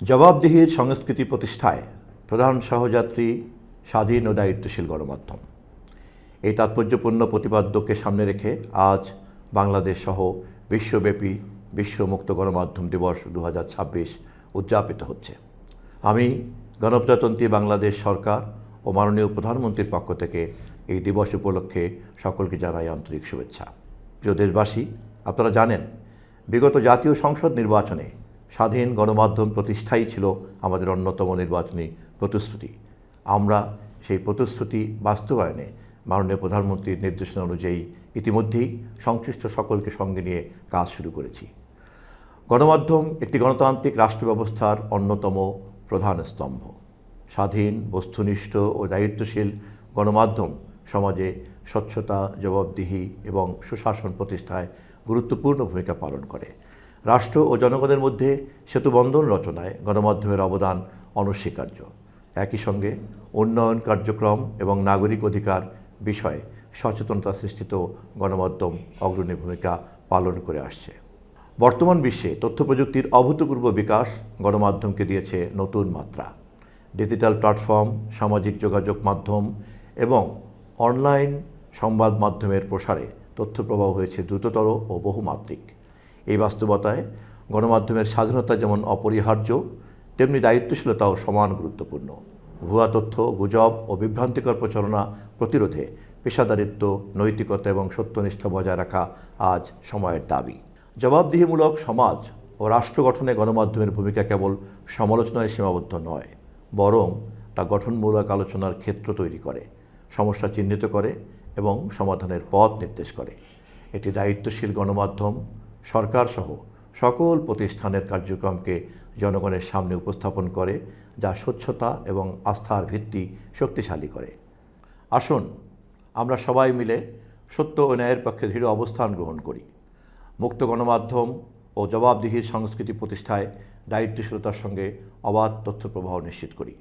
জবাবদিহির সংস্কৃতি প্রতিষ্ঠায় প্রধান সহযাত্রী স্বাধীন ও দায়িত্বশীল গণমাধ্যম। এই তাৎপর্যপূর্ণ প্রতিপাদ্যকে সামনে রেখে আজ বাংলাদেশ সহ বিশ্বব্যাপী বিশ্ব মুক্ত গণমাধ্যম দিবস 2026 উদযাপিত হচ্ছে। আমি গণপ্রজাতন্ত্রী বাংলাদেশ সরকার ও মাননীয় প্রধানমন্ত্রীর পক্ষ থেকে এই দিবস উপলক্ষে সকলকে জানাই আন্তরিক শুভেচ্ছা। প্রিয় দেশবাসী, আপনারা জানেন বিগত জাতীয় সংসদ নির্বাচনে স্বাধীন গণমাধ্যম প্রতিষ্ঠাই ছিল আমাদের অন্যতম নির্বাচনী প্রতিশ্রুতি। আমরা সেই প্রতিশ্রুতি বাস্তবায়নে মাননীয় প্রধানমন্ত্রীর নির্দেশনা অনুযায়ী ইতিমধ্যেই সংশ্লিষ্ট সকলকে সঙ্গে নিয়ে কাজ শুরু করেছি। গণমাধ্যম একটি গণতান্ত্রিক রাষ্ট্র ব্যবস্থার অন্যতম প্রধান স্তম্ভ। স্বাধীন, বস্তুনিষ্ঠ ও দায়িত্বশীল গণমাধ্যম সমাজে স্বচ্ছতা, জবাবদিহি এবং সুশাসন প্রতিষ্ঠায় গুরুত্বপূর্ণ ভূমিকা পালন করে। রাষ্ট্র ও জনগণের মধ্যে সেতুবন্ধন রচনায় গণমাধ্যমের অবদান অনস্বীকার্য। একই সঙ্গে উন্নয়ন কার্যক্রম এবং নাগরিক অধিকার বিষয়ে সচেতনতা সৃষ্টিতেও গণমাধ্যম অগ্রণী ভূমিকা পালন করে আসছে। বর্তমান বিশ্বে তথ্যপ্রযুক্তির অভূতপূর্ব বিকাশ গণমাধ্যমকে দিয়েছে নতুন মাত্রা। ডিজিটাল প্ল্যাটফর্ম, সামাজিক যোগাযোগ মাধ্যম এবং অনলাইন সংবাদ মাধ্যমের প্রসারে তথ্যপ্রবাহ হয়েছে দ্রুততর ও বহুমাত্রিক। এই বাস্তবতায় গণমাধ্যমের স্বাধীনতা যেমন অপরিহার্য, তেমনি দায়িত্বশীলতাও সমান গুরুত্বপূর্ণ। ভুয়া তথ্য, গুজব ও বিভ্রান্তিকর প্রচারণা প্রতিরোধে পেশাদারিত্ব, নৈতিকতা এবং সত্যনিষ্ঠা বজায় রাখা আজ সময়ের দাবি। জবাবদিহিমূলক সমাজ ও রাষ্ট্র গঠনে গণমাধ্যমের ভূমিকা কেবল সমালোচনায় সীমাবদ্ধ নয়, বরং তা গঠনমূলক আলোচনার ক্ষেত্র তৈরি করে, সমস্যা চিহ্নিত করে এবং সমাধানের পথ নির্দেশ করে। এটি দায়িত্বশীল গণমাধ্যম সরকারসহ সকল প্রতিষ্ঠানের কার্যক্রমকে জনগণের সামনে উপস্থাপন করে, যা স্বচ্ছতা এবং আস্থার ভিত্তি শক্তিশালী করে। আসুন আমরা সবাই মিলে সত্য ও ন্যায়ের পক্ষে দৃঢ় অবস্থান গ্রহণ করি। মুক্ত গণমাধ্যম ও জবাবদিহির সংস্কৃতি প্রতিষ্ঠায় দায়িত্বশীলতার সঙ্গে অবাধ তথ্য প্রবাহ নিশ্চিত করি।